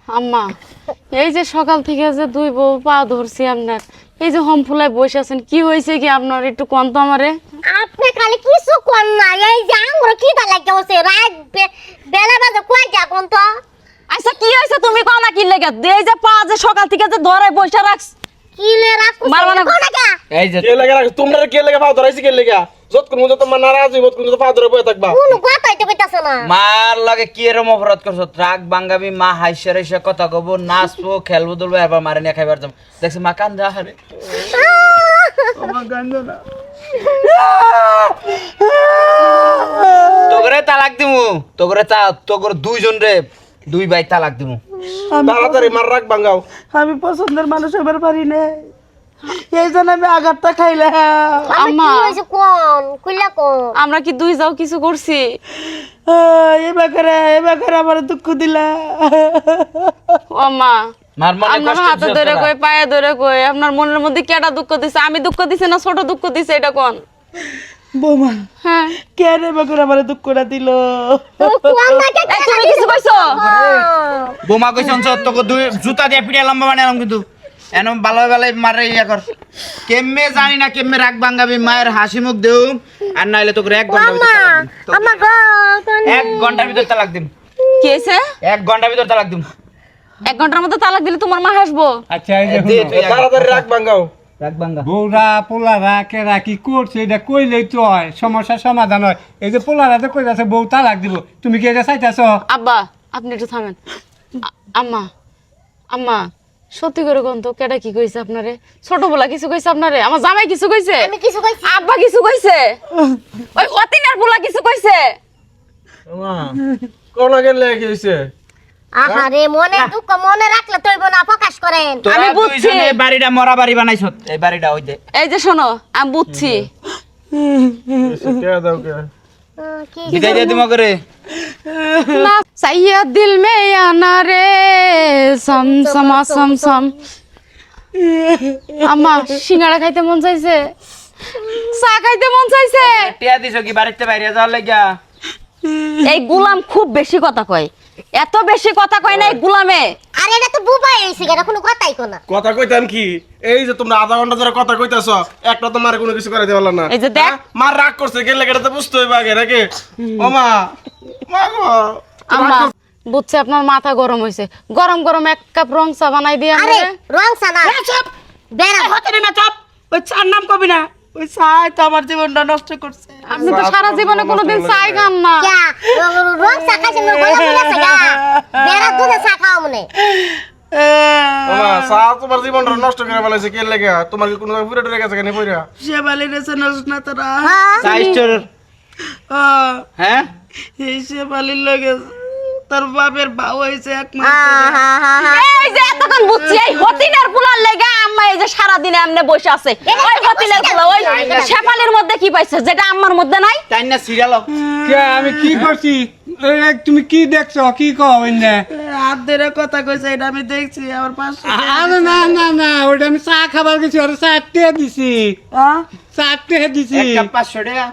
আম্মা এই যে সকাল থেকে যে দুই বউ পা ধরছি আপনার, এই যে হোম ফুলায় বসে আছেন, কি হয়েছে কি আপনার একটু কোন তো আমারে। আপনি খালি কিছু কোন না, এই যে আঙ্গুর কি দা লাগে হচ্ছে রাত বেলা বাজে কয় যা কোন তো। আচ্ছা কি হয়েছে তুমি কও না কি লেগে, এই যে পা যে সকাল থেকে যে ধরে বসে রাখছ কি লে রাখু মারবা না। কোন না এই যে কে লাগা তোমরা কে লাগা পাও ধরাইছি কে লাগা যত কোন যত মান নারাজ হইবত কোন যত পা ধরে বই থাকবা কোন কথাই তো কইতাছ না। মার লাগে কি এরম অপরাধ করছো? ট্রাক বাঙ্গাবি মা হাইসা রেসা কথা কব, নাচবো খেলবো দুলবো এবার মারে নিয়ে খাইবার যাব। দেখছি মা কান্দা হারে তোগরে তালাক দিমু, তোগরে দুইজন রে দুই ভাই তালাক দিমু। তাড়াতাড়ি মার রাখ বাঙ্গাও। আমি পছন্দের মানুষ হবার পারি না, এই জন্য আমি আঘাতটা খাইলাম। আম্মা কি হইছে কোন কইলা কোন। আমরা কি দুই যাও কিছু করছি? এবার আমার দুঃখ দিলা। ও আম্মা মার মনে আপনার কষ্ট হাতে দিছো ধরে তোরা? কই পায়ে ধরে কই আপনার মনের মধ্যে কেডা দুঃখ দিছে? আমি দুঃখ দিছি না ছোট দুঃখ দিছে এটা কোন? বৌমা হ্যাঁ কেন এবার আমার দুঃখটা দিল? কোন না কে এই তুমি কিছু কইছো? বোমা কইছ তোকে দুই জুতা দিয়ে পিড়ে লম্বা বানালাম কিন্তু এন ভালো ভালো মারে ইয়া কর। কেমনে জানি না কেমনে রাগ বাঙ্গাবি, মায়ের হাসি মুখ দেউ আর নাইলে তোকে 1 ঘন্টা ভিতর তালাক দিম। আমা গো 1 ঘন্টার ভিতর তালাক দিম, কি হয়েছে? 1 ঘন্টার ভিতর তালাক দিম। 1 ঘন্টার মধ্যে তালাক দিলে তোমার মা হাসবো? আচ্ছা এই যে দে শুনো, তুই আগে। তাড়াতাড়ি রাখ বাঙ্গাও। রাগ বাঙ্গা বউরা পোলারা কেরা কি করছে এটা কইলেই তো হয়, সমস্যার সমাধান হয়। এই যে পোলারা তো কই যাচ্ছে বউ তালাক দিব, তুমি কি এটা চাইতেছ? আব্বা আপনি একটু থামেন। আম্মা আম্মা সত্যি করে কোন তো কেডা কি কইছে আপনারে? ছোটবেলা কিছু কইছে আপনারে? আমার জামাই কিছু কইছে? আমি কিছু কইছি? আব্বা কিছু কইছে? ওই অতিনার পোলা কিছু কইছে? মা কোন আগে লেগে হইছে? আহারে মনে দুঃখ মনে রাখলে তৈব না প্রকাশ করেন। তোরা আমি বুঝছি। দুইজনে এই বাড়িটা মরা বাড়ি বানাইছ, এই বাড়িটা ওই দে। এই যে শোনো আমি বুঝছি। কে দাও কে কি বিদায় দিয়ে দিমা করে। না সাইয়া দিল মে আনা রে সম সমা সম সম। আম্মা সিঙ্গাড়া খাইতে মন চাইছে, চা খাইতে মন চাইছে। টিয়া দিছ কি বাড়িতে বাইরে যাওয়ার লাগিয়া? এই গুলাম খুব বেশি কথা কয়, এত বেশি কথা কয় না এই গুলামে। আরে এটা তো বুবাই হইছে, এটা কোনো কথাই কোনা। কথা কইতাম কি? এই যে তোমরা আধা ঘন্টা ধরে কথা কইতাছ, একটা তো মারে কোনো কিছু করে দেওয়ালা না। এই যে দেখ। হ্যাঁ? মার রাগ করছে কে লাগে এটা তো বুঝতে হইবে আগে নাকি? ও মা মা গো আম্মা বুঝছে আপনার মাথা গরম হইছে, গরম গরম 1 কাপ রং চা বানাই দিয়ে আরে আমারে। রং সানা বেড়া হতে না চাপ, ওই চার নাম কবি না, ওই চাই তো আমার জীবনটা নষ্ট করছে। আপনি তো সারা জীবনে কোনোদিন চাই খান না। ক্যা রং চা খাইছে না গলা বলেছে গা বেড়া দুধে চা খাও মনে। ও মা সা তোমার জীবনটা নষ্ট করে ফেলাইছে কে লাগে? তোমার কি কোনো পুরো ডরে গেছে কেন পইরা? সে বালি রেছে না তোরা। হ্যাঁ সাইস্টার হ্যাঁ এই সে বালির লগে তোর বাপের বাউ হয়েছে এক মাস হ্যাঁ হ্যাঁ হ্যাঁ এই যে এতক্ষণ বুঝছি এই হতিনের পোলার লেগা আম্মা এই যে সারা দিনে এমনি বসে আছে। ওই হতিনের পোলা ওই শেফালির মধ্যে কি পাইছে যেটা আম্মার মধ্যে নাই? তাই না সিরিয়াল কে আমি কি করছি? এই তুমি কি দেখছো? কি কও এনে? হাত ধরে কথা কইছে, এটা আমি দেখছি আমার পাশে। আরে না না না, ওটা আমি চা খাবার গেছি, ওরা চারটে দিছি, চারটে দিছি। 500 টাকা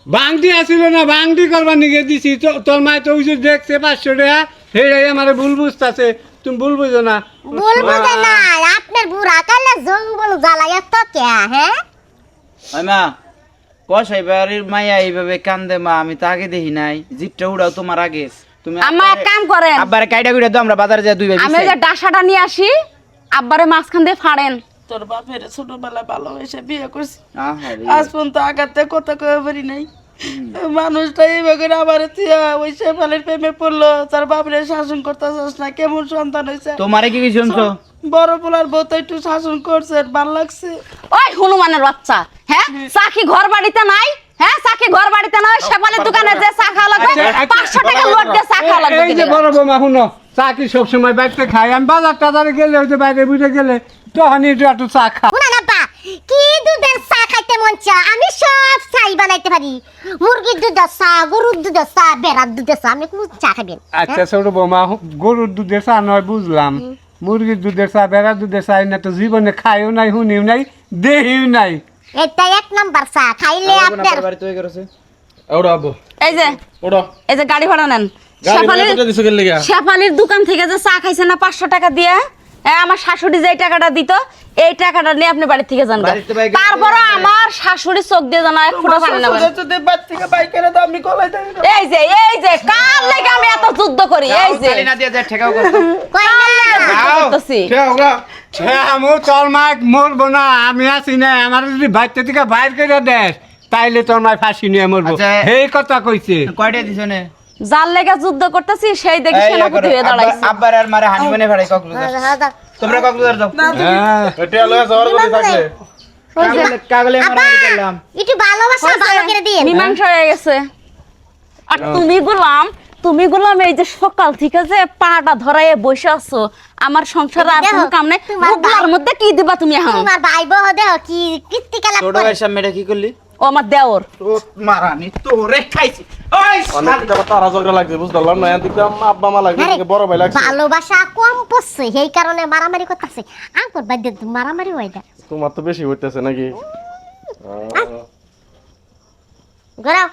বাংটি আসিল না, বাংটি করবার নিকে দিছি। তোর মায় তো ওই যে দেখছে 500 টাকা, সেটাই আমার ভুল বুঝতেছে। তুমি ভুল বুঝো না। বলবো যে না আপনার বুড়া কালে জঙ্গল জ্বালাই এত ক্যা হ্যাঁ? ওই মা কষাই বাড়ির মাইয়া এইভাবে কান্দে মা, আমি তো আগে দেখি নাই। জিপটা উড়াও তোমার আগে। তুমি আম্মা এক কাম করেন, আব্বারে কাইটা কইরা দাও, আমরা বাজারে যাই দুই ভাই আমি ওই যে ডাসাটা নিয়ে আসি, আব্বারে মাঝখান দিয়ে ফাড়েন। তোর বাপের ছোটবেলায় ভালোবেসে বিয়ে করছি, আহারে আজ পর্যন্ত আঘাতে কথা কয়ে পারি নাই। মানুষটা এইভাবে আবার ওই শেফালির প্রেমে পড়লো, তার বাপরে শাসন করতে চাস না, কেমন সন্তান হয়েছে। তোমারে কি শুনছো? বড় পোলার বউ তো একটু শাসন করছে, ভাল লাগছে। ওই হনুমানের বাচ্চা, হ্যাঁ চাকি ঘর বাড়িতে নাই? হ্যাঁ চাকি ঘর বাড়িতে নাই, শেফালির দোকানে যে চা খাওয়া লাগবে 500 টাকা লোড দিয়ে চা খাওয়া লাগবে। এই যে বড় বৌমা শুনো, চা কি সবসময় বাড়িতে খাই? আমি বাজার টাজারে গেলে, ওই যে বাইরে বুঝে গেলে তখন একটু চা খা। শুনা না পা কি দুধের চা খাইতে মন চা, আমি সব চাই বানাইতে পারি। মুরগির দুধের চা, গরুর দুধের চা, বেড়ার দুধের চা, আমি কোন চা খাবেন? আচ্ছা ছোট বৌমা, গরুর দুধের চা নয় বুঝলাম, মুরগির দুধের চা, বেড়ার দুধের চা না তো জীবনে খাইও নাই, শুনিও নাই, দেহিও নাই। এটা 1 নাম্বার চা খাইলে আপনার বাড়ি তৈরি করেছে ওড়া আব্বু এই যে ওড়া এই যে গাড়ি ভাড়া নেন, গাড়ি ভাড়া শেফালির কত দিছো কেন লেগে শেফালির দোকান থেকে যে চা খাইছে না 500 টাকা দিয়ে, আমার শাশুড়ি যে টাকাটা দিত এই টাকাটা নিয়ে আপনি বাড়ি থেকে যান গা। বাড়িতে বাইক তারপর আমার শাশুড়ি চোখ দিয়ে জানা এক ফোঁটা পানি নেবেন। যদি বাদ থেকে বাইক এনে দাও আমি কলাই দেই না। এই যে কার লাগে আমি এত যুদ্ধ করি, এই যে খালি না দিয়ে যা ঠেকাও কর কই না করতেছি। খেও গা আমু তোর মাক মরবো না, আমি আছি না, আমার যদি বাইতে থেকে বাইর করে দেস তাইলে তোর মায় ফাঁসি নিয়ে মরবো, আচ্ছা। এই কথা কইছে। কয়টা দিছ নে যার লেগে যুদ্ধ করতেছি সেই দেখি সেনাপতি হয়ে দাঁড়াইছে। আব্বার আর মারে হানিমুনে ভাড়াই কক্সবাজার তোমরা কক্সবাজার যাও হ্যাঁ, এটা লয়ে যাওয়ার কথা থাকলে কাগলে মারামারি করলাম একটু ভালোবাসা ভালো করে দিন মীমাংসা হয়ে গেছে। আর তুমি গোলাম এই যে সকাল থেকে যে পাটা ধরাইয়ে বসে আছো, আমার সংসারে আর কোনো কাম নাই, তোমার বুকলার মধ্যে কি দিবা তুমি এখন? তোমার ভাই বহ দেহ কি কীর্তিকলাপ ছোট করে ভাইয়ের সামনে এটা কি করলি ও আমার দেওর। তো মারানি তোরে খাইছি ওই অনেক টাকা তারা ঝগড়া লাগছে বুঝলাম না এদিকে আব্বা মা লাগছে এদিকে বড় ভাই লাগছে ভালোবাসা কম পড়ছে সেই কারণে মারামারি করতেছে আঙ্কুর বাদ দিয়ে মারামারি হয় না তোমার তো বেশি হইতেছে নাকি ঘোরাও